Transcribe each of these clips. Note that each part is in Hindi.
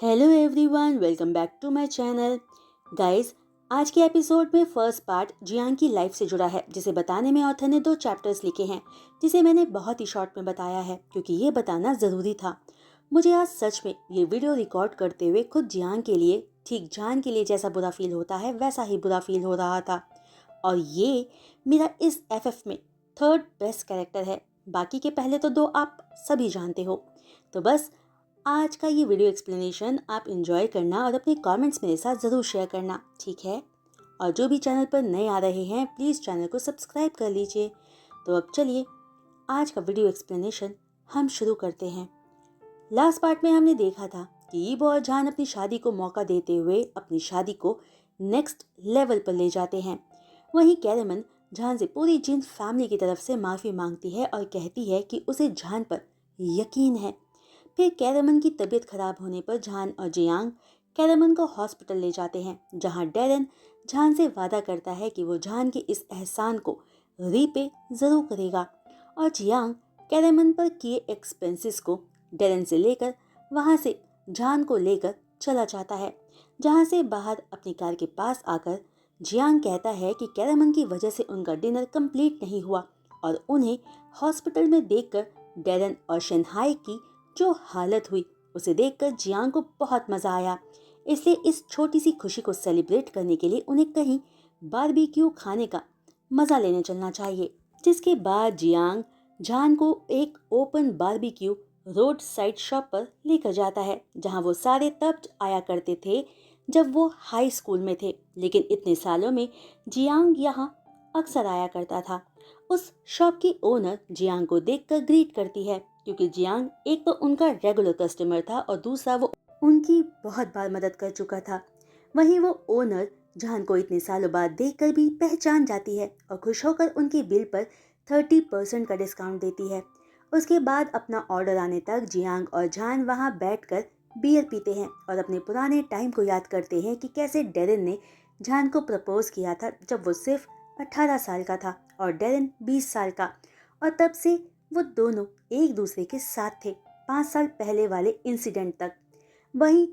Hello everyone, welcome back to my channel. Guys, आज के एपिसोड में फर्स्ट पार्ट जियांग की लाइफ से जुड़ा है, जिसे बताने में ऑथर ने 2 चैप्टर्स लिखे हैं, जिसे मैंने बहुत ही शॉर्ट में बताया है क्योंकि ये बताना ज़रूरी था। मुझे आज सच में ये वीडियो रिकॉर्ड करते हुए खुद जियांग के लिए, ठीक जान के लिए जैसा बुरा फील होता है वैसा ही बुरा फील हो रहा था। और ये मेरा इस एफएफ में थर्ड बेस्ट कैरेक्टर है। बाकी के पहले तो 2 आप सभी जानते हो। तो बस आज का ये वीडियो एक्सप्लेनेशन आप इंजॉय करना और अपने कमेंट्स मेरे साथ ज़रूर शेयर करना, ठीक है? और जो भी चैनल पर नए आ रहे हैं प्लीज़ चैनल को सब्सक्राइब कर लीजिए। तो अब चलिए आज का वीडियो एक्सप्लेनेशन हम शुरू करते हैं। लास्ट पार्ट में हमने देखा था कि यीबो और जान अपनी शादी को मौका देते हुए अपनी शादी को नेक्स्ट लेवल पर ले जाते हैं। वहीं कैरेमन जान से पूरी जिन फैमिली की तरफ से माफ़ी मांगती है और कहती है कि उसे जान पर यकीन है। फिर कैरेमन की तबीयत खराब होने पर जान और जियांग कैरेमन को हॉस्पिटल ले जाते हैं, जहां डेरन जान से वादा करता है कि वो जान के इस एहसान को रीपे ज़रूर करेगा। और जियांग कैरेमन पर किए एक्सपेंसेस को डेरन से लेकर वहां से जान को लेकर चला जाता है, जहां से बाहर अपनी कार के पास आकर जियांग कहता है कि कैरेमन की वजह से उनका डिनर कंप्लीट नहीं हुआ और उन्हें हॉस्पिटल में देखकर डेरन और शनहाई की जो हालत हुई उसे देखकर जियांग को बहुत मजा आया। इसलिए इस छोटी सी खुशी को सेलिब्रेट करने के लिए उन्हें कहीं बारबेक्यू खाने का मजा लेने चलना चाहिए। जिसके बाद जियांग जान को एक open barbecue road side shop पर लेकर जाता है, जहां वो सारे तब आया करते थे जब वो हाई स्कूल में थे, लेकिन इतने सालों में जियांग यहाँ अक्सर आया करता था। उस शॉप की ओनर जियांग को देखकर ग्रीट करती है, क्योंकि जियांग एक तो उनका रेगुलर कस्टमर था और दूसरा वो उनकी बहुत बार मदद कर चुका था। वहीं वो ओनर जान को इतने सालों बाद देखकर भी पहचान जाती है और खुश होकर उनके बिल पर 30% का डिस्काउंट देती है। उसके बाद अपना ऑर्डर आने तक जियांग और जान वहां बैठकर बियर पीते हैं और अपने पुराने टाइम को याद करते हैं कि कैसे डेरिन ने जान को प्रपोज किया था जब वो सिर्फ 18 साल का था और डेरिन 20 साल का, और तब से वो दोनों एक दूसरे के साथ थे 5 साल पहले वाले इंसिडेंट तक। वहीं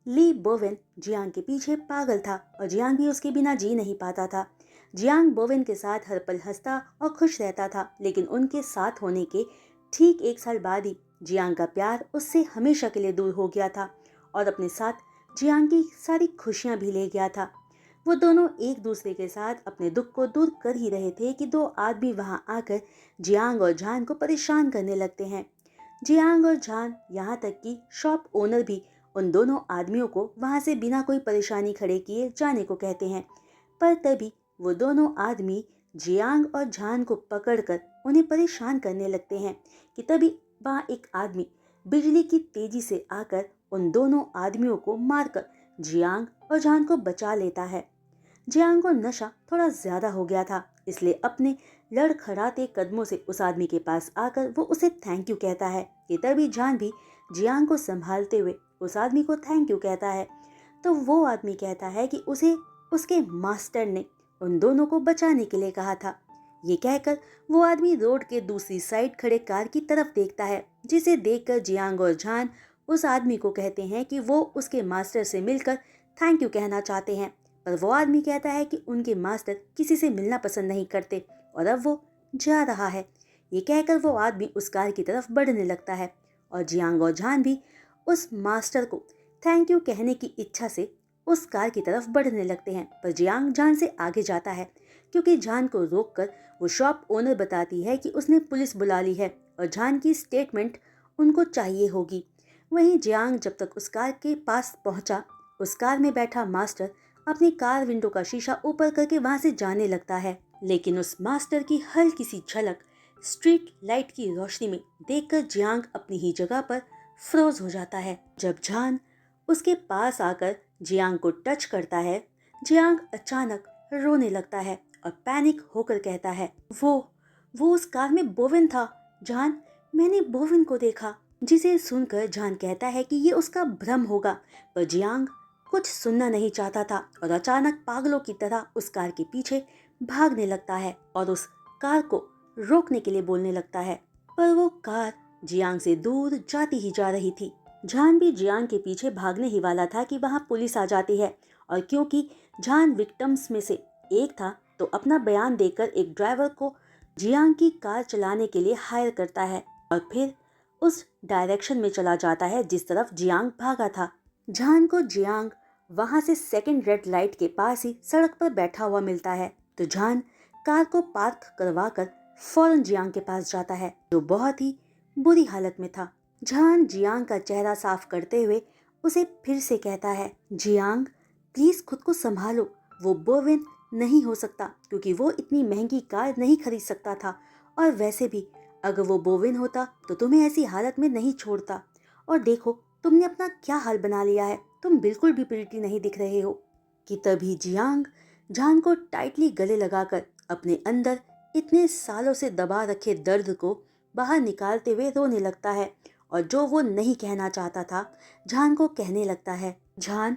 ली बोवेन जियांग के पीछे पागल था और जियांग भी उसके बिना जी नहीं पाता था। जियांग बोवेन के साथ हर पल हंसता और खुश रहता था, लेकिन उनके साथ होने के ठीक 1 साल बाद ही जियांग का प्यार उससे हमेशा के लिए दूर हो गया था और अपने साथ जियांग की सारी खुशियां भी ले गया था। वो दोनों एक दूसरे के साथ अपने दुख को दूर कर ही रहे थे कि 2 आदमी वहां आकर जियांग और जान को परेशान करने लगते हैं। जियांग और जान, यहाँ तक कि शॉप ओनर भी उन दोनों आदमियों को वहां से बिना कोई परेशानी खड़े किए जाने को कहते हैं। पर तभी वो दोनों आदमी जियांग और जान को पकड़कर उन्हें परेशान करने लगते हैं कि तभी वहां एक आदमी बिजली की तेजी से आकर उन दोनों आदमियों को मारकर जियांग और जान को बचा लेता है। जियांग को नशा थोड़ा ज्यादा हो गया था, इसलिए अपने लड़खड़ाते कदमों से उस आदमी के पास आकर वो उसे थैंक यू कहता है कि तभी जान भी जियांग को संभालते हुए उस आदमी को थैंक यू कहता है। तो वो आदमी कहता है कि उसे उसके मास्टर ने उन दोनों को बचाने के लिए कहा था। ये कहकर वो आदमी रोड के दूसरी साइड खड़े कार की तरफ देखता है, जिसे देखकर जियांग और जान उस आदमी को कहते हैं कि वो उसके मास्टर से मिलकर थैंक यू कहना चाहते हैं। पर वो आदमी कहता है कि उनके मास्टर किसी से मिलना पसंद नहीं करते और अब वो जा रहा है। ये कहकर वो आदमी उस कार की तरफ बढ़ने लगता है और जियांग और जान भी उस मास्टर को थैंक यू कहने की इच्छा से उस कार की तरफ बढ़ने लगते हैं। पर जियांग जान से आगे जाता है, क्योंकि जान को रोककर वो शॉप ओनर बताती है कि उसने पुलिस बुला ली है और जान की स्टेटमेंट उनको चाहिए होगी। वहीं जियांग जब तक उस कार के पास पहुंचा, उस कार में बैठा मास्टर अपनी कार विंडो का शीशा ऊपर करके वहां से जाने लगता है, लेकिन उस मास्टर की हल्की सी झलक स्ट्रीट लाइट की रोशनी में देखकर जियांग अपनी ही जगह पर फ्रोज हो जाता है। जब जान उसके पास आकर जियांग को टच करता है, जियांग अचानक रोने लगता है और पैनिक होकर कहता है, वो उस कार में बोविन था। जान, मैंने बोविन को देखा। जिसे सुनकर जान कहता है कि ये उसका भ्रम होगा, पर जियांग कुछ सुनना नहीं चाहता था और अचानक पागलों की तरह उस कार के पीछे भागने लगता है और उस कार को रोकने के लिए बोलने लगता है। पर वो कार जियांग से दूर जाती ही जा रही थी। झान भी जियांग के पीछे भागने ही वाला था कि वहां पुलिस आ जाती है, और क्योंकि झान विक्टिम्स में से एक था तो अपना बयान देकर एक ड्राइवर को जियांग की कार चलाने के लिए हायर करता है और फिर उस डायरेक्शन में चला जाता है जिस तरफ जियांग भागा था। झान को जियांग वहां से सेकंड रेड लाइट के पास ही सड़क पर बैठा हुआ मिलता है, तो झान कार को पार्क करवाकर फौरन जियांग के पास जाता है जो बहुत ही बुरी हालत में था। झान जियांग का चेहरा साफ करते हुए उसे फिर से कहता है, जियांग प्लीज खुद को संभालो, वो बोविन नहीं हो सकता क्योंकि वो इतनी महंगी कार नहीं खरीद सकता था, और वैसे भी अगर वो बोविन होता तो तुम्हें ऐसी हालत में नहीं छोड़ता। और देखो तुमने अपना क्या हाल बना लिया है, तुम बिल्कुल भी प्रिटी नहीं दिख रहे हो। कि तभी जियांग झान को टाइटली गले लगाकर अपने अंदर इतने सालों से दबा रखे दर्द को बाहर निकालते हुए रोने लगता है, और जो वो नहीं कहना चाहता था झान को कहने लगता है, झान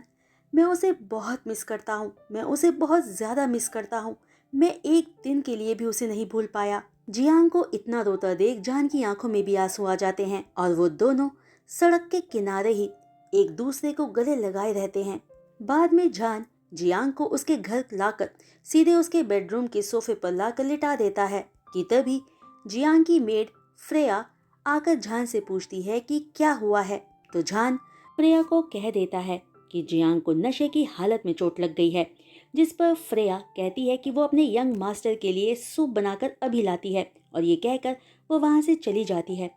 मैं उसे बहुत मिस करता हूँ, मैं उसे बहुत ज़्यादा मिस करता हूँ, मैं एक दिन के लिए भी उसे नहीं भूल पाया। जियांग को इतना रोता देख झान की आंखों में भी आंसू आ जाते हैं और वो दोनों सड़क के किनारे ही एक दूसरे को गले लगाए रहते हैं। बाद में झान जियांग को उसके घर लाकर सीधे उसके बेडरूम के सोफे पर लाकर लिटा देता है। कि तभी जियांग की मेड फ्रेया आकर झान से पूछती है कि क्या हुआ है, तो झान फ्रेया को कह देता है कि जियांग को नशे की हालत में चोट लग गई है, जिस पर फ्रेया कहती है कि वो अपने यंग मास्टर के लिए सूप बनाकर अभी लाती है, और ये कहकर वो वहां से चली जाती है।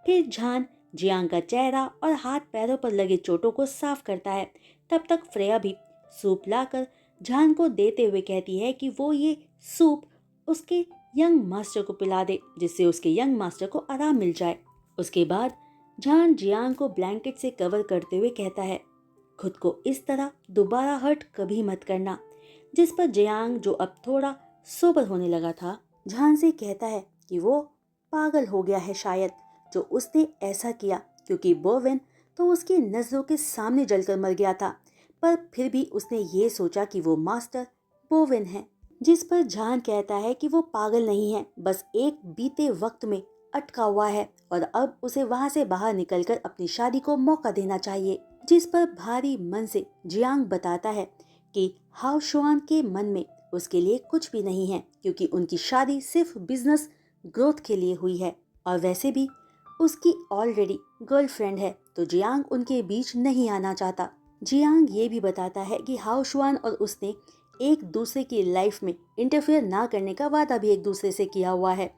फिर झान जियांग का चेहरा और हाथ पैरों पर लगे चोटों को साफ करता है। तब तक फ्रेया भी सूप लाकर झान को देते हुए कहती है कि वो ये सूप उसके यंग मास्टर को पिला दे, जिससे उसके यंग मास्टर को आराम मिल जाए। उसके बाद झान जियांग को ब्लैंकेट से कवर करते हुए कहता है, खुद को इस तरह दोबारा हर्ट कभी मत करना। जिस पर जियांग जो अब थोड़ा सोबर होने लगा था झान से कहता है कि वो पागल हो गया है शायद, जो उसने ऐसा किया क्योंकि बोवेन तो उसकी नजरों के सामने जलकर मर गया था, पर फिर भी उसने ये सोचा कि वो मास्टर बोवेन है। जिस पर झान कहता है कि वो पागल नहीं है, बस एक बीते वक्त में अटका हुआ है और अब उसे वहां से बाहर निकलकर अपनी शादी को मौका देना चाहिए। जिस पर भारी मन से जियांग बताता है कि हाओ शुआन के मन में उसके लिए कुछ भी नहीं है क्योंकि उनकी शादी सिर्फ बिजनेस ग्रोथ के लिए हुई है, और वैसे भी उसकी ऑलरेडी गर्लफ्रेंड है, तो जियांग उनके बीच नहीं आना चाहता। जियांग ये भी बताता है कि हाओ शुआन और उसने एक दूसरे की लाइफ में इंटरफेयर ना करने का वादा भी एक दूसरे से किया हुआ है,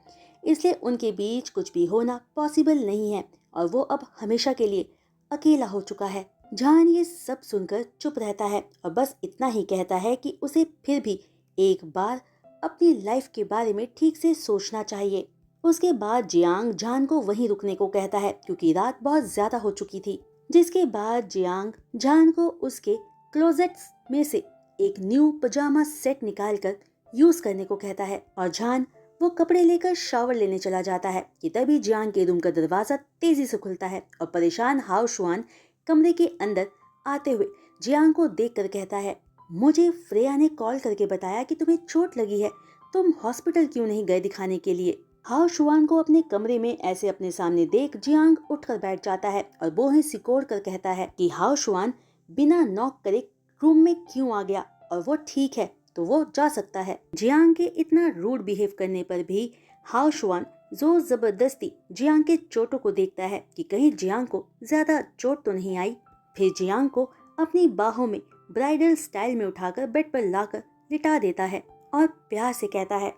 इसलिए उनके बीच कुछ भी होना पॉसिबल नहीं है और वो अब हमेशा के लिए अकेला हो चुका है। झान ये सब सुनकर चुप रहता है और बस इतना ही कहता है कि उसे फिर भी एक बार अपनी लाइफ के बारे में ठीक से सोचना चाहिए। उसके बाद जियांग झान को वहीं रुकने को कहता है क्योंकि रात बहुत ज्यादा हो चुकी थी। जिसके बाद जियांग झान को उसके क्लोजेट्स में से एक न्यू पजामा सेट निकालकर यूज करने को कहता है और झान वो कपड़े लेकर शावर लेने चला जाता है कि तभी जियांग के रूम का दरवाजा तेजी से खुलता है और परेशान हाओ शुआन कमरे के अंदर आते हुए जियांग को देखकर कहता है, मुझे फ्रेया ने कॉल करके बताया कि तुम्हें चोट लगी है, तुम हॉस्पिटल क्यों नहीं गए दिखाने के लिए। हाओ शुआन को अपने कमरे में ऐसे अपने सामने देख जियांग उठकर बैठ जाता है और बोहें सिकोड़ कर कहता है कि हाओ शुआन बिना नॉक करे रूम में क्यों आ गया, और वो ठीक है तो वो जा सकता है। जियांग के इतना रूड बिहेव करने पर भी हाओ शुआन जोर जबरदस्ती जियांग के चोटों को देखता है कि कहीं जियांग को ज्यादा चोट तो नहीं आई। फिर जियांग को अपनी बाहों में ब्राइडल स्टाइल में उठाकर बेड पर लाकर लिटा देता है और प्यार से कहता है,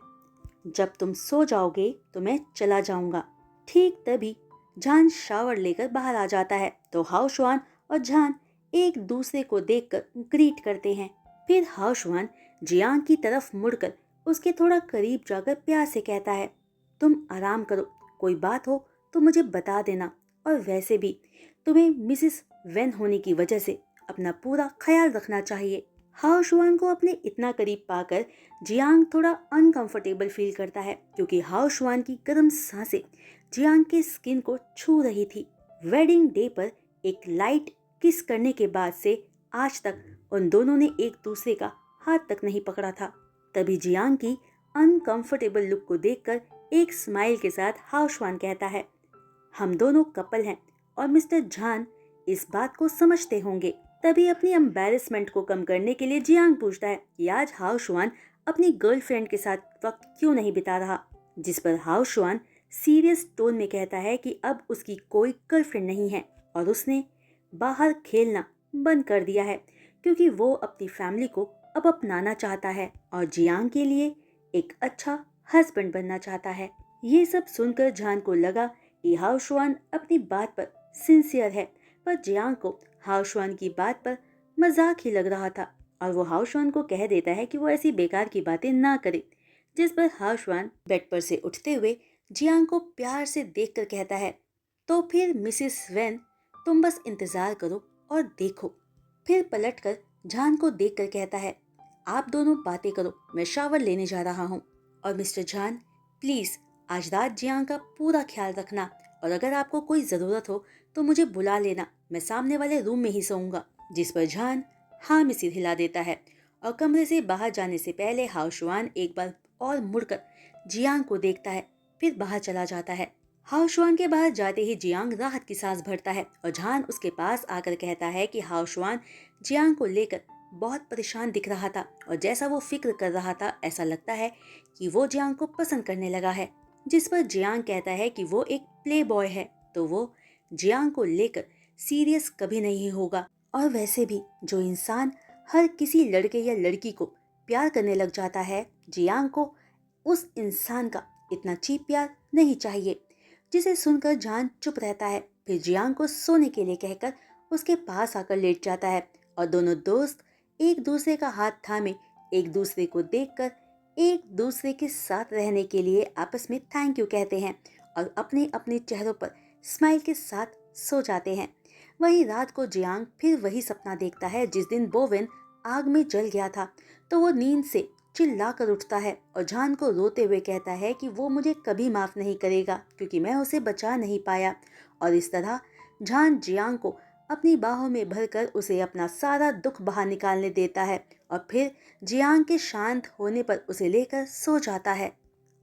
जब तुम सो जाओगे तो मैं चला जाऊंगा। ठीक तभी झान शावर लेकर बाहर आ जाता है तो हाओ शुआन और झान एक दूसरे को देखकर ग्रीट करते हैं। फिर हाओ शुआन जियांग की तरफ मुड़कर उसके थोड़ा करीब जाकर प्यार से कहता है, तुम आराम करो, कोई बात हो तो मुझे बता देना, और वैसे भी तुम्हें मिसेस वेन होने की वजह से अपना पूरा ख्याल रखना चाहिए। हाओ शुआन को अपने इतना करीब पाकर जियांग थोड़ा अनकंफर्टेबल फील करता है क्योंकि हाओ शुआन की गर्म सांसें जियांग के स्किन को छू रही थी। वेडिंग डे पर एक लाइट किस करने के बाद से आज तक उन दोनों ने एक दूसरे का हाथ तक नहीं पकड़ा था। तभी जियांग की अनकंफर्टेबल लुक को देखकर एक स्माइल के साथ हाओ शुआन कहता है, हम दोनों कपल हैं और मिस्टर झान इस बात को समझते होंगे। तभी अपनी एम्बैरेसमेंट को कम करने के लिए जियांग पूछता है कि आज हाओ शुआन अपनी गर्लफ्रेंड के साथ वक्त क्यों नहीं बिता रहा, जिस पर हाओ शुआन सीरियस टोन में कहता है कि अब उसकी कोई गर्लफ्रेंड नहीं है और उसने बाहर खेलना बंद कर दिया है क्योंकि वो अपनी फैमिली को अब अपनाना चाहता है और जियांग के लिए एक अच्छा हस्बैंड बनना चाहता है। ये सब सुनकर जान को लगा कि हाओ शुआन अपनी बात पर सिंसियर है, पर जियांग को हाओ शुआन की बात पर मजाक ही लग रहा था और वो हाओ शुआन को कह देता है कि वो ऐसी बेकार की बातें ना करे, जिस पर हाओ शुआन बेड पर से उठते हुए जियांग को प्यार से देखकर कहता है, तो फिर मिसिस वेन, तुम बस इंतजार करो और देखो। फिर पलटकर जान को देखकर कहता है, आप दोनों बातें करो, मैं शावर लेने जा रहा हूँ। और मिस्टर जान, प्लीज आज रात जियांग का पूरा ख्याल रखना और अगर आपको कोई जरूरत हो तो मुझे बुला लेना, मैं सामने वाले रूम में ही सोऊंगा। जिस पर जान हाँ में सिर हिला देता है और कमरे से बाहर जाने से पहले हाओ शुआन एक बार और मुड़कर जियांग को देखता है, फिर बाहर चला जाता है। हाओ शुआन के बाहर जाते ही जियांग राहत की सांस भरता है और जान उसके पास आकर कहता है कि हाओ शुआन जियांग को लेकर बहुत परेशान दिख रहा था और जैसा वो फिक्र कर रहा था ऐसा लगता है कि वो जियांग को पसंद करने लगा है। जिस पर जियांग कहता है कि वो एक प्ले बॉय है तो वो जियांग को लेकर सीरियस कभी नहीं होगा और वैसे भी जो इंसान हर किसी लड़के या लड़की को प्यार करने लग जाता है, जियांग को उस इंसान का इतना चीप प्यार नहीं चाहिए। जिसे सुनकर जान चुप रहता है, फिर जियांग को सोने के लिए कहकर उसके पास आकर लेट जाता है और दोनों दोस्त एक दूसरे का हाथ थामे एक दूसरे को देखकर एक दूसरे के साथ रहने के लिए आपस में थैंक यू कहते हैं और अपने अपने चेहरों पर स्माइल के साथ सो जाते हैं। वही रात को जियांग फिर वही सपना देखता है जिस दिन बोवेन आग में जल गया था, तो वो नींद से चिल्लाकर उठता है और जान को रोते हुए कहता है कि वो मुझे कभी माफ नहीं करेगा क्योंकि मैं उसे बचा नहीं पाया। और इस तरह जान जियांग को अपनी बाहों में भरकर उसे अपना सारा दुख बाहर निकालने देता है और फिर जियांग के शांत होने पर उसे लेकर सो जाता है।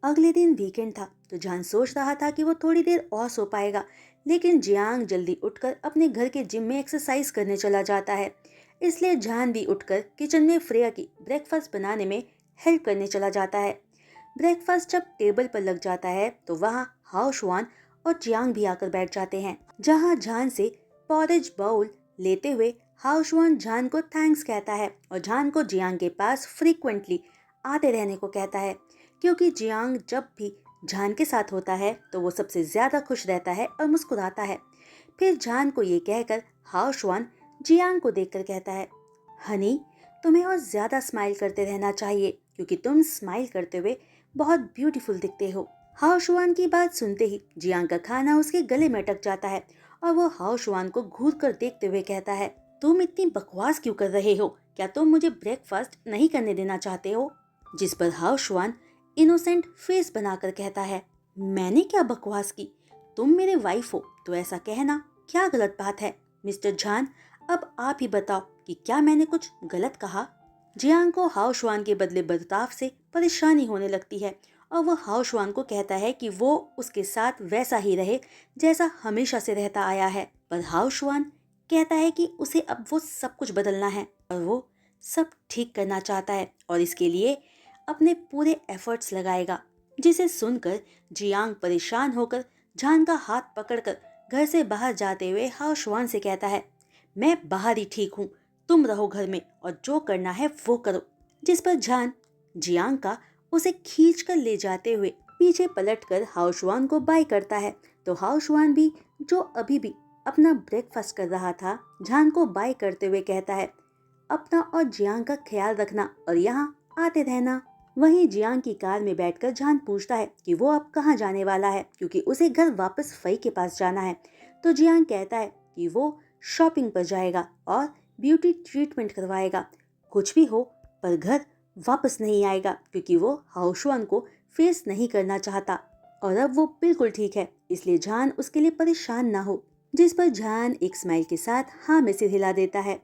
अगले दिन वीकेंड था तो जान सोच रहा था कि वो थोड़ी देर और सो पाएगा, लेकिन जियांग जल्दी उठकर अपने घर के जिम में एक्सरसाइज करने चला जाता है। इसलिए जान भी उठकर किचन में फ्रेया की ब्रेकफास्ट बनाने में हेल्प करने चला जाता है। ब्रेकफास्ट जब टेबल पर लग जाता है तो वहाँ हाओ शुआन और जियांग भी आकर बैठ जाते हैं, जहाँ जान से पॉरेज बाउल लेते हुए हाओ शुआन जान को थैंक्स कहता है और जान को जियांग के पास फ्रीक्वेंटली आते रहने को कहता है क्योंकि जियांग जब भी जान के साथ होता है तो वो सबसे ज्यादा खुश रहता है और मुस्कुराता है। फिर जान को ये कहकर हाओ शुआन जियांग को देखकर कहता है, हनी, तुम्हें और ज्यादा स्माइल करते रहना चाहिए क्योंकि तुम स्माइल करते हुए बहुत ब्यूटीफुल दिखते हो। हाओ शुआन की बात सुनते ही जियांग का खाना उसके गले में अटक जाता है और वो हाओ शुआन को घूर कर देखते हुए कहता है, तुम इतनी बकवास क्यों कर रहे हो, क्या तुम मुझे ब्रेकफास्ट नहीं करने देना चाहते हो? जिस पर हाओ शुआन इनोसेंट फेस बनाकर कहता है, मैंने क्या बकवास की, तुम मेरे वाइफ हो तो ऐसा कहना क्या गलत बात है। मिस्टर जान, अब आप ही बताओ कि क्या मैंने कुछ गलत कहा? जियांग को हाओ शुआन के बदले बर्ताव से परेशानी होने लगती है और वो हाओ शुआन को कहता है कि वो उसके साथ वैसा ही रहे जैसा हमेशा से रहता आया है, पर हाओ शुआन कहता है कि उसे अब वो सब कुछ बदलना है और वो सब ठीक करना चाहता है और इसके लिए अपने पूरे एफर्ट्स लगाएगा। जिसे सुनकर जियांग परेशान होकर जान का हाथ पकड़कर घर से बाहर जाते हुए हाओ शुआन से कहता है, मैं बाहर ही ठीक हूँ, तुम रहो घर में और जो करना है वो करो। जिस पर जान जियांग का उसे खींच कर ले जाते हुए पीछे पलटकर हाओ शुआन को बाय करता है, तो हाओ शुआन भी जो अभी भी अपना ब्रेकफास्ट कर रहा था जान को बाय करते हुए कहता है, अपना और जियांग का ख्याल रखना और यहाँ आते रहना। वहीं जियांग की कार में बैठकर जान पूछता है कि वो अब कहाँ जाने वाला है क्योंकि उसे घर वापस फई के पास जाना है, तो जियांग कहता है कि वो शॉपिंग पर जाएगा और ब्यूटी ट्रीटमेंट करवाएगा, कुछ भी हो पर घर वापस नहीं आएगा क्योंकि वो हाओ शुआन को फेस नहीं करना चाहता और अब वो बिल्कुल ठीक है, इसलिए जान उसके लिए परेशान ना हो। जिस पर जान एक स्माइल के साथ हाँ में सिर हिला देता है।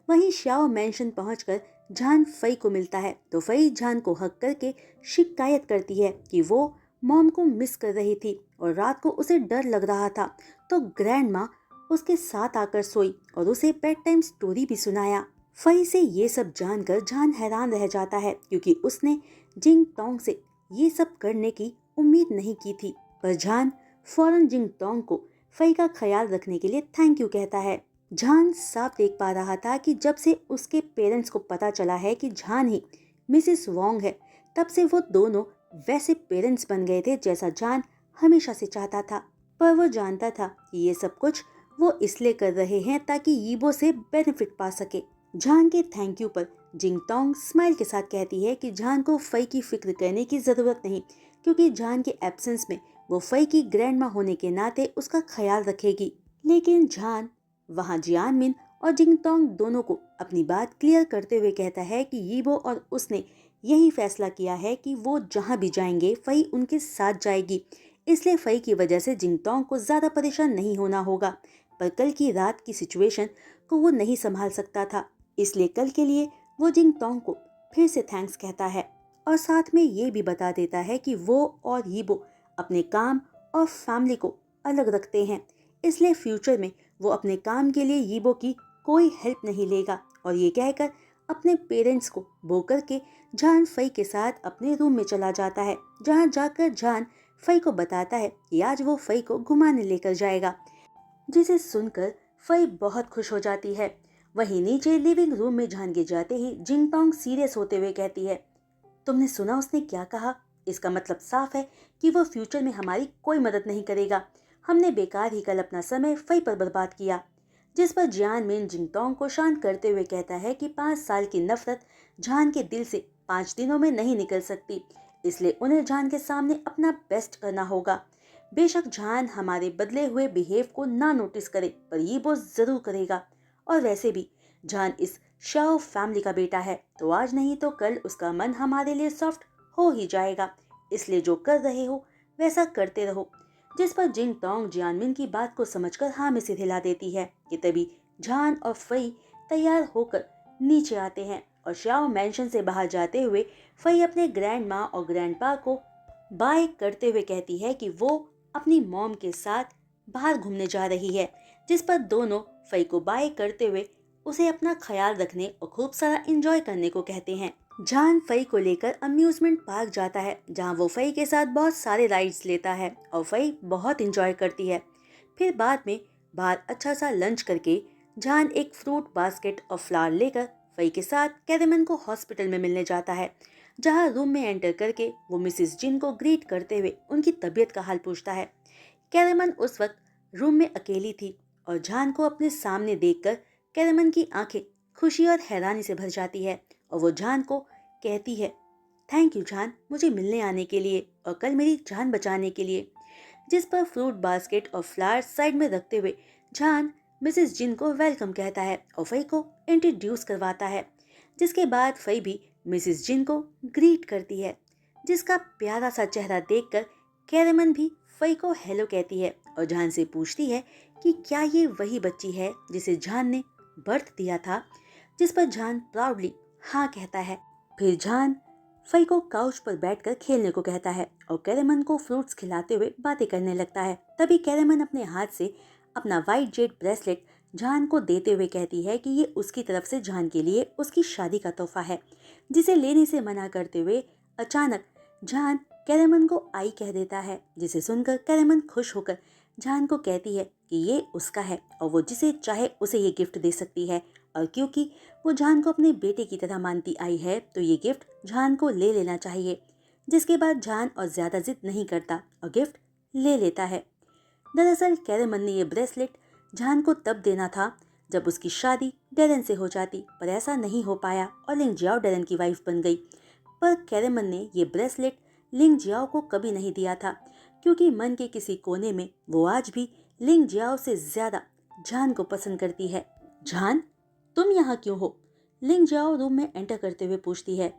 वहीं श्याओ मेंशन पहुंचकर जान फई को मिलता है तो फई जान को हक करके शिकायत करती है कि वो मॉम को मिस कर रही थी और रात को उसे डर लग रहा था, तो ग्रैंड माँ उसके साथ आकर सोई और उसे बेड टाइम स्टोरी भी सुनाया। फई से ये सब जानकर जान हैरान रह जाता है क्योंकि उसने जिंग टोंग से ये सब करने की उम्मीद नहीं की थी। पर जान फौरन जिंग टोंग को फई का ख्याल रखने के लिए थैंक यू कहता है। जान साफ देख पा रहा था कि जब से उसके पेरेंट्स को पता चला है कि जान ही मिसेस वोंग है, तब से वो दोनों वैसे पेरेंट्स बन गए थे जैसा जान हमेशा से चाहता था। पर वो जानता था कि ये सब कुछ वो इसलिए कर रहे हैं ताकि यीबो से बेनिफिट पा सके। जान के थैंक यू पर जिंग टोंग स्माइल के साथ कहती है कि जान को फई की फिक्र करने की जरूरत नहीं, क्योंकि जान के एब्सेंस में वो फई की ग्रैंडमा होने के नाते उसका ख्याल रखेगी। लेकिन जान वहाँ जियानमिन और जिंग टोंग दोनों को अपनी बात क्लियर करते हुए कहता है कि यीबो और उसने यही फैसला किया है कि वो जहाँ भी जाएंगे फई उनके साथ जाएगी, इसलिए फई की वजह से जिंग टोंग को ज्यादा परेशान नहीं होना होगा। पर कल की रात की सिचुएशन को वो नहीं संभाल सकता था, इसलिए कल के लिए वो जिंग टोंग को फिर से थैंक्स कहता है और साथ में ये भी बता देता है कि वो और यीबो अपने काम और फैमिली को अलग रखते हैं, इसलिए फ्यूचर में वो अपने काम के लिए यीबो की कोई हेल्प नहीं लेगा। और ये कहकर अपने पेरेंट्स को बो करके जान फई के साथ अपने रूम में चला जाता है, जहाँ जाकर जान फई को बताता है कि आज वो फई को घुमाने लेकर जाएगा, जिसे सुनकर फई बहुत खुश हो जाती है। वहीं नीचे लिविंग रूम में जान के जाते ही जिंग टोंग सीरियस होते हुए कहती है, तुमने सुना उसने क्या कहा? इसका मतलब साफ है कि वो फ्यूचर में हमारी कोई मदद नहीं करेगा। हमने बेकार ही कल अपना समय फई पर बर्बाद किया। जिस पर जियानमिन जिंग टोंग को शांत करते हुए कहता है कि 5 साल की नफरत जान के दिल से 5 दिनों में नहीं निकल सकती, इसलिए उन्हें जान के सामने अपना बेस्ट करना होगा। बेशक जान हमारे बदले हुए बिहेव को ना नोटिस करे, पर ये वो जरूर करेगा। और वैसे भी जान इस शाओ फैमिली का बेटा है, तो आज नहीं तो कल उसका मन हमारे लिए सॉफ्ट हो ही जाएगा, इसलिए जो कर रहे हो वैसा करते रहो। जिस पर जिंग टोंग जियानमिन की बात को समझकर हाँ में सिर हिला देती है कि तभी जान और फई तैयार होकर नीचे आते हैं और शाओ मैंशन से बाहर जाते हुए फई अपने ग्रैंड माँ और ग्रैंडपा को बाय करते हुए कहती है कि वो अपनी मॉम के साथ बाहर घूमने जा रही है। जिस पर दोनों फई को बाय करते हुए उसे अपना ख्याल रखने और खूब सारा एंजॉय करने को कहते हैं। जान फई को लेकर अम्यूजमेंट पार्क जाता है, जहां वो फई के साथ बहुत सारे राइड्स लेता है और फई बहुत एंजॉय करती है। फिर बाद में बाहर अच्छा सा लंच करके जान एक फ्रूट बास्केट और फ्लावर लेकर फई के साथ कैरेमन को हॉस्पिटल में मिलने जाता है, जहां रूम में एंटर करके वो मिसेस जिन को ग्रीट करते हुए उनकी तबीयत का हाल पूछता है। कैरेमन उस वक्त रूम में अकेली थी और जान को अपने सामने देखकर कैरेमन की आंखें खुशी और हैरानी से भर जाती है और वो जान को कहती है, थैंक यू जान, मुझे मिलने आने के लिए और कल मेरी जान बचाने के लिए। जिस पर फ्रूट बास्केट और फ्लावर साइड में रखते हुए जान मिसेस जिन को वेलकम कहता है और फई को इंट्रोड्यूस करवाता है, जिसके बाद फई भी मिसेस जिन को ग्रीट करती है, जिसका प्यारा सा चेहरा देखकर कैरेमन भी फई को हेलो कहती है और जान से पूछती है कि क्या ये वही बच्ची है जिसे जान ने बर्थ दिया था, जिस पर जान प्राउडली हाँ कहता है। फिर जान फई को काउच पर बैठकर खेलने को कहता है और कैरेमन को फ्रूट्स खिलाते हुए बातें करने लगता है। तभी कैरेमन अपने हाथ से अपना वाइट जेड ब्रेसलेट जान को देते हुए कहती है कि ये उसकी तरफ से जान के लिए उसकी शादी का तोहफा है, जिसे लेने से मना करते हुए अचानक जान कैरेमन को आई कह देता है, जिसे सुनकर कैरेमन खुश होकर जान को कहती है कि ये उसका है और वो जिसे चाहे उसे ये गिफ्ट दे सकती है, और क्योंकि वो जान को अपने बेटे की तरह मानती आई है तो ये गिफ्ट जान को ले लेना चाहिए। जिसके बाद जान और ज्यादा जिद नहीं करता और गिफ्ट ले लेता है। दरअसल कैरेमन ने ये ब्रेसलेट जान को तब देना था जब उसकी शादी डेरन से हो जाती, पर ऐसा नहीं हो पाया और लिंग जियाओ डेरन की वाइफ बन गई। पर कैरेमन ने ये ब्रेसलेट लिंग जियाओ को कभी नहीं दिया था, क्योंकि मन के किसी कोने में वो आज भी लिंग जियाओ से ज्यादा जान को पसंद करती है। जान, तुम यहाँ क्यों हो? लिंग जियाओ रूम में एंटर करते हुए पूछती है।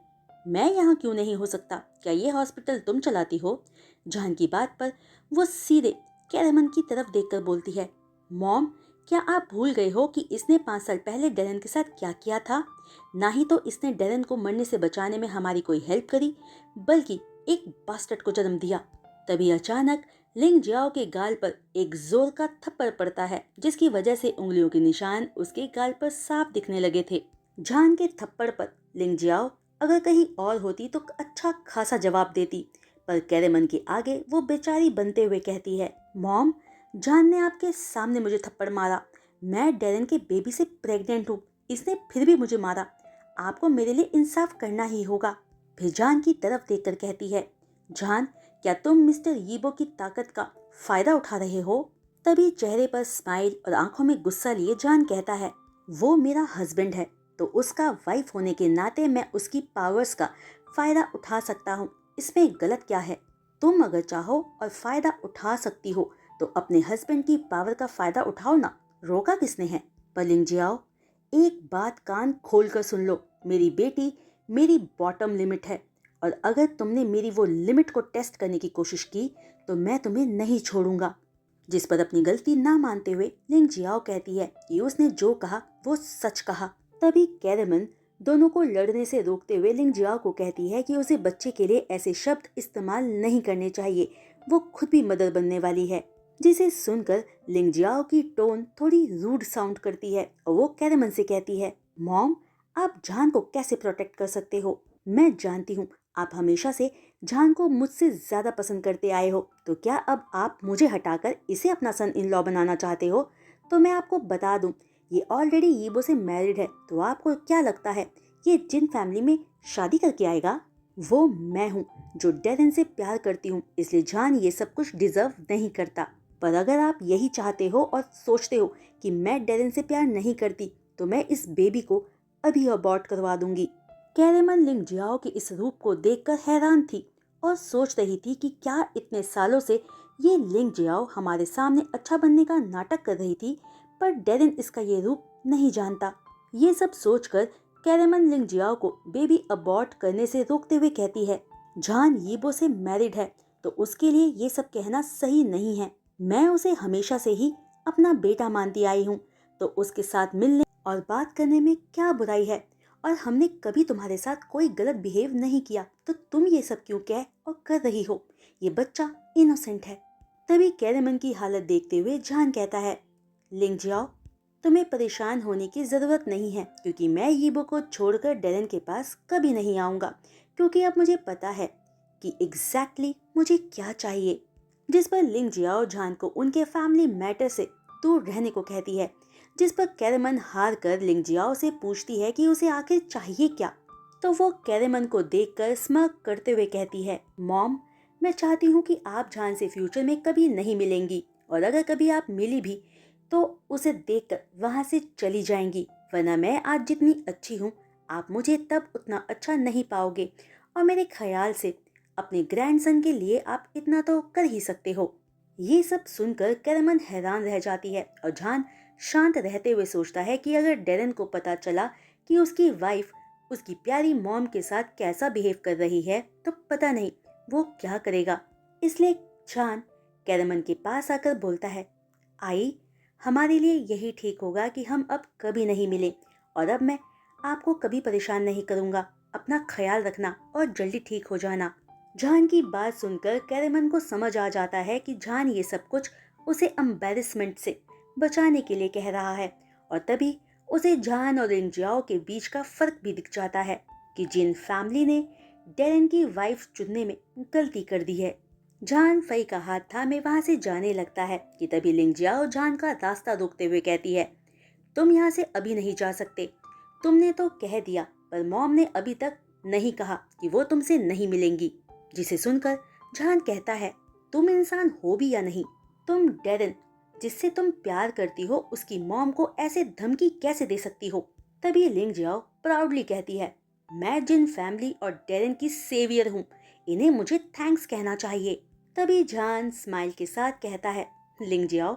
मैं यहाँ क्यों नहीं हो सकता? क्या ये हॉस्पिटल तुम चलाती हो? जान की बात पर वो सीधे कैरेमन की तरफ देखकर बोलती है, मॉम, क्या आप भूल गए हो कि इसने 5 साल पहले डेरन के साथ क्या किया था? ना ही तो इसने डेरन को मरने से बचाने में हमारी कोई हेल्प करी, बल्कि एक बास्टर्ड को जन्म दिया। तभी अचानक लिंग जियाओ के गाल पर एक जोर का थप्पड़ पड़ता है, जिसकी वजह से उंगलियों के निशान उसके गाल पर साफ दिखने लगे थे। जान के थप्पड़ पर लिंग जियाओ अगर कहीं और होती तो अच्छा खासा जवाब देती, पर कैरेमन के आगे वो बेचारी बनते हुए कहती है, मॉम, जान ने आपके सामने मुझे थप्पड़ मारा। मैं डैरेन के बेबी से प्रेग्नेंट हूँ, इसने फिर भी मुझे मारा। आपको मेरे लिए इंसाफ करना ही होगा। फिर जान की तरफ देखकर कहती है, जान, क्या तुम मिस्टर यीबो की ताकत का फायदा उठा रहे हो? तभी चेहरे पर स्माइल और आंखों में गुस्सा लिए जान कहता है, वो मेरा हस्बैंड है, तो उसका वाइफ होने के नाते मैं उसकी पावर्स का फायदा उठा सकता हूँ। इसमें गलत क्या है? तुम अगर चाहो और फायदा उठा सकती हो तो अपने हस्बैंड की पावर का फायदा उठाओ ना, रोका किसने है? पर लिंग जियाओ, एक बात कान खोल कर सुन लो, मेरी बेटी मेरी बॉटम लिमिट है, और अगर तुमने मेरी वो लिमिट को टेस्ट करने की कोशिश की तो मैं तुम्हें नहीं छोड़ूंगा। जिस पर अपनी गलती ना मानते हुए लिंग जियाओ कहती है कि उसने जो कहा वो सच कहा। तभी कैरेमन दोनों को लड़ने से रोकते हुए लिंग जियाओ को कहती है कि उसे बच्चे के लिए ऐसे शब्द इस्तेमाल नहीं करने चाहिए, वो खुद भी मदर बनने वाली है। जिसे सुनकर लिंग जियाओ की टोन थोड़ी रूड साउंड करती है और वो कैरेमन से कहती है, मॉम, आप जान को कैसे प्रोटेक्ट कर सकते हो? मैं जानती हूँ आप हमेशा से जान को मुझसे ज्यादा पसंद करते आए हो, तो क्या अब आप मुझे हटाकर इसे अपना सन इन लॉ बनाना चाहते हो? तो मैं आपको बता दूं, ये ऑलरेडी यीबो से मैरिड है, तो आपको क्या लगता है ये जिन फैमिली में शादी करके आएगा? वो मैं हूँ जो डैरेन से प्यार करती हूँ, इसलिए जान ये सब कुछ डिजर्व नहीं करता। पर अगर आप यही चाहते हो और सोचते हो कि मैं डैरेन से प्यार नहीं करती, तो मैं इस बेबी को अभी अबॉर्ट करवा दूंगी। कैरेमन लिंग जियाओ के इस रूप को देखकर हैरान थी और सोच रही थी कि क्या इतने सालों से ये लिंग जियाओ हमारे सामने अच्छा बनने का नाटक कर रही थी, पर डैरेन इसका ये रूप नहीं जानता। ये सब सोचकर कैरेमन लिंग जियाओ को बेबी अबॉर्ट करने से रोकते हुए कहती है, जान यीबो से मैरिड है, तो उसके लिए ये सब कहना सही नहीं है। मैं उसे हमेशा से ही अपना बेटा मानती आई हूँ, तो उसके साथ मिलने और बात करने में क्या बुराई है? और हमने कभी तुम्हारे साथ कोई गलत बिहेव नहीं किया, तो तुम ये सब क्यों कह और कर रही हो? ये बच्चा इनोसेंट है। तभी कैरेमन की हालत देखते हुए जान कहता है, लिंग जियाओ, तुम्हें परेशान होने की जरूरत नहीं है, क्योंकि मैं यीबो को छोड़कर डैरेन के पास कभी नहीं आऊंगा, क्योंकि अब मुझे पता है कि एग्जैक्टली मुझे क्या चाहिए। जिस पर लिंग जियाओ जान को उनके फैमिली मैटर से दूर रहने को कहती है, जिस पर कैरेमन हार कर लिंग जियाओ से पूछती है कि उसे आखिर चाहिए क्या। तो वो कैरेमन को देखकर स्मर्क करते हुए कहती है, मॉम, मैं चाहती हूँ कि आप जान से फ्यूचर में कभी नहीं मिलेंगी, और अगर कभी आप मिली भी तो उसे देखकर वहां से चली जाएंगी, वरना मैं आज जितनी अच्छी हूँ आप मुझे तब उतना अच्छा नहीं पाओगे, और मेरे ख्याल से अपने ग्रैंडसन के लिए आप इतना तो कर ही सकते हो। ये सब सुनकर कैरेमन हैरान रह जाती है और जान शांत रहते हुए सोचता है कि अगर डैरेन को पता चला कि उसकी वाइफ उसकी प्यारी मॉम के साथ कैसा बिहेव कर रही है, तो पता नहीं वो क्या करेगा। इसलिए जान कैरेमन के पास आकर बोलता है, आई, हमारे लिए यही ठीक होगा कि हम अब कभी नहीं मिले, और अब मैं आपको कभी परेशान नहीं करूंगा। अपना ख्याल रखना और जल्दी ठीक हो जाना। जान की बात सुनकर कैरेमन को समझ आ जाता है कि जान ये सब कुछ उसे एम्बैरेसमेंट से बचाने के लिए कह रहा है, और तभी उसे जान और लिंग जियाओ के बीच का फर्क भी दिख जाता है कि जिन फैमिली ने डैरेन की वाइफ चुनने में गलती कर दी है। जान फई का हाथ थामे वहां से जाने लगता है कि तभी लिंग जियाओ जान का रास्ता रोकते हुए कहती है, तुम यहाँ से अभी नहीं जा सकते। तुमने तो कह दिया, पर मॉम ने अभी तक नहीं कहा कि वो तुमसे नहीं मिलेंगी। जिसे सुनकर जान कहता है, तुम इंसान हो भी या नहीं? तुम डैरेन जिससे तुम प्यार करती हो उसकी मॉम को ऐसे धमकी कैसे दे सकती हो? तभी लिंग जियाओ प्राउडली कहती है, मैं जिन फैमिली और डैरेन की सेवियर हूँ, इन्हें मुझे थैंक्स कहना चाहिए। तभी जान स्माइल के साथ कहता है, लिंग जियाओ,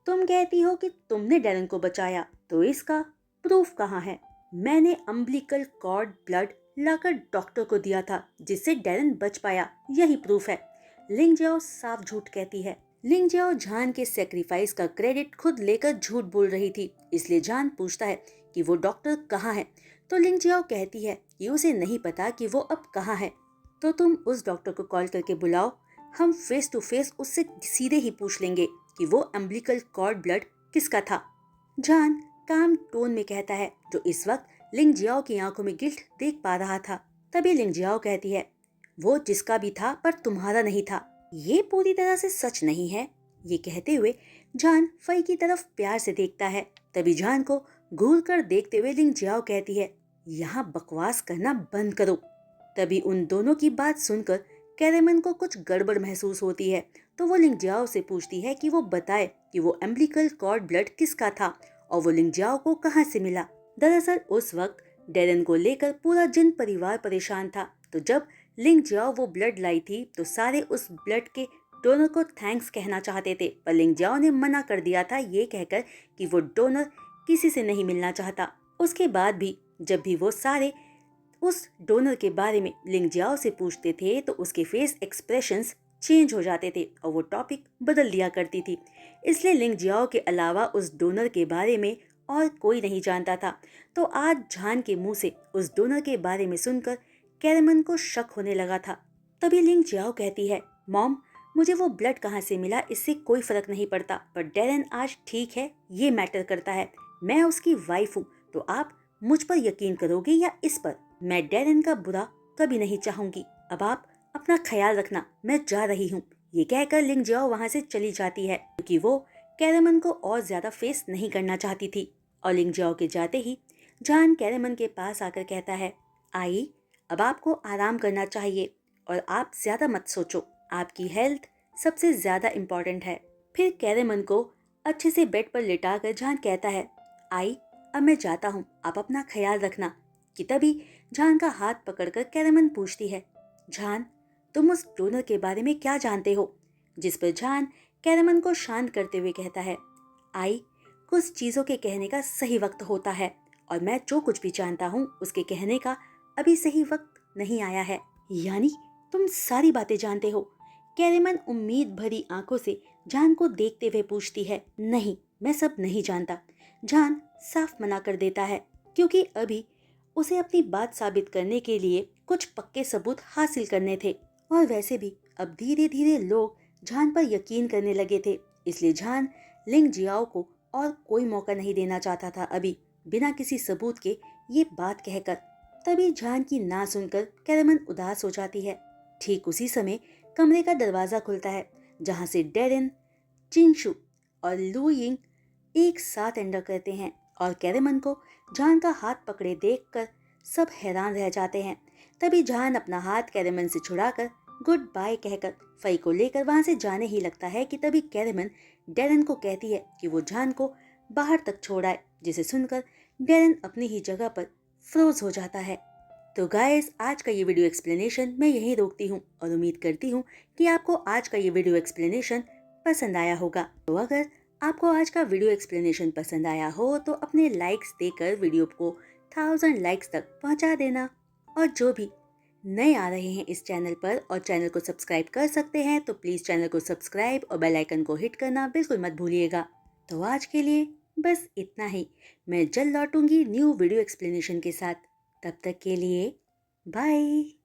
तुम कहती हो कि तुमने डैरेन को बचाया, तो इसका प्रूफ कहाँ है? मैंने अम्बिलिकल कॉर्ड ब्लड लाकर डॉक्टर को दिया था, जिससे डैरेन बच पाया, यही प्रूफ है। लिंग जियाओ साफ झूठ कहती है। लिंग जियाओ जान के सेक्रीफाइस का क्रेडिट खुद लेकर झूठ बोल रही थी, इसलिए जान पूछता है कि वो डॉक्टर कहाँ है, तो लिंग जियाओ कहती है कि उसे नहीं पता कि वो अब कहाँ है। तो तुम उस डॉक्टर को कॉल करके बुलाओ, हम फेस टू फेस उससे सीधे ही पूछ लेंगे कि वो अम्बिलिकल कॉर्ड ब्लड किसका था। जान काम टोन में कहता है, जो इस वक्त लिंग जियाओ की आंखों में गिल्ट देख पा रहा था। तभी लिंग जियाओ कहती है, वो जिसका भी था पर तुम्हारा नहीं था। ये पूरी तरह से सच नहीं है। ये कहते हुए जान फई की तरफ प्यार से देखता है। तभी जान को घूर कर देखते हुए लिंग जियाओ कहती है, यहाँ बकवास करना बंद करो। तभी उन दोनों की बात सुनकर कैरेमन को कुछ गड़बड़ महसूस होती है, तो वो लिंग जियाओ से पूछती है कि वो बताए कि वो अम्बिलिकल कॉर्ड ब्लड किसका था और वो लिंग जियाओ को कहाँ से मिला। दरअसल उस वक्त डेरेन को लेकर पूरा जिन परिवार परेशान था, तो जब लिंग जियाओ वो ब्लड लाई थी तो सारे उस ब्लड के डोनर को थैंक्स कहना चाहते थे, पर लिंग जियाओ ने मना कर दिया था, ये कहकर कि वो डोनर किसी से नहीं मिलना चाहता। उसके बाद भी जब भी वो सारे उस डोनर के बारे में लिंग जियाओ से पूछते थे तो उसके फेस एक्सप्रेशंस चेंज हो जाते थे और वो टॉपिक बदल दिया करती थी। इसलिए लिंग जियाओ के अलावा उस डोनर के बारे में और कोई नहीं जानता था। तो आज जान के मुंह से उस डोनर के बारे में सुनकर कैरेमन को शक होने लगा था। तभी लिंग जियाओ कहती है, मॉम, मुझे वो ब्लड कहाँ से मिला इससे कोई फर्क नहीं पड़ता, पर डेरेन आज ठीक है, ये मैटर करता है। मैं उसकी वाइफ हूँ, तो आप मुझ पर यकीन करोगे या इस पर? मैं डेरेन का बुरा कभी नहीं चाहूंगी। अब आप अपना ख्याल रखना, मैं जा रही हूँ। ये कहकर लिंग जियाओ वहाँ से चली जाती है, क्योंकि वो कैरेमन को और ज्यादा फेस नहीं करना चाहती थी। और लिंग जियाओ के जाते ही जान कैरेमन के पास आकर कहता है, आई, अब आपको आराम करना चाहिए और आप ज्यादा मत सोचो, आपकी हेल्थ सबसे ज्यादा इम्पोर्टेंट है। फिर कैरेमन को अच्छे से बेड पर लिटाकर जान कहता है, आई, अब मैं जाता हूँ, आप अपना ख्याल रखना। कि तभी जान का हाथ पकड़कर कैरेमन पूछती है, जान, तुम उस डोनर के बारे में क्या जानते हो? जिस पर जान कैरेमन को शांत करते हुए कहता है, आई, कुछ चीजों के कहने का सही वक्त होता है और मैं जो कुछ भी जानता हूँ उसके कहने का अभी सही वक्त नहीं आया है। यानी तुम सारी बातें जानते हो? कैरेमन उम्मीद भरी आंखों से जान को देखते हुए पूछती है, नहीं, मैं सब नहीं जानता। जान साफ मना कर देता है, क्योंकि अभी उसे अपनी बात साबित करने के लिए कुछ पक्के सबूत हासिल करने थे। और वैसे भी अब धीरे धीरे लोग जान पर यकीन करने लगे थे, इसलिए जान लिंग जियाओ को और कोई मौका नहीं देना चाहता था अभी बिना किसी सबूत के ये बात कहकर। तभी जान की ना सुनकर कैरेमन उदास हो जाती है। ठीक उसी समय कमरे का दरवाजा खुलता है, जहाँ से डेरेन, चिंगशु और लू यिंग एक साथ एंटर करते हैं और कैरेमन को जान का हाथ पकड़े देखकर सब हैरान रह जाते हैं। तभी जान अपना हाथ कैरेमन से छुड़ाकर गुड बाय कहकर फई को लेकर वहां से जाने ही लगता है कि तभी कैरेमन डेरेन को कहती है कि वो जान को बाहर तक छोड़ आए, जिसे सुनकर डेरेन अपनी ही जगह पर फ्रोज हो जाता है। तो गाइस, आज का ये वीडियो एक्सप्लेनेशन मैं यहीं रोकती हूँ और उम्मीद करती हूँ कि आपको आज का ये वीडियो एक्सप्लेनेशन पसंद आया होगा। तो अगर आपको आज का वीडियो एक्सप्लेनेशन पसंद आया हो तो अपने लाइक्स देकर वीडियो को 1000 लाइक्स तक पहुंचा देना। और जो भी नए आ रहे हैं इस चैनल पर और चैनल को सब्सक्राइब कर सकते हैं, तो प्लीज़ चैनल को सब्सक्राइब और बेल आइकन को हिट करना बिल्कुल मत भूलिएगा। तो आज के लिए बस इतना ही। मैं जल्द लौटूंगी न्यू वीडियो एक्सप्लेनेशन के साथ। तब तक के लिए बाय।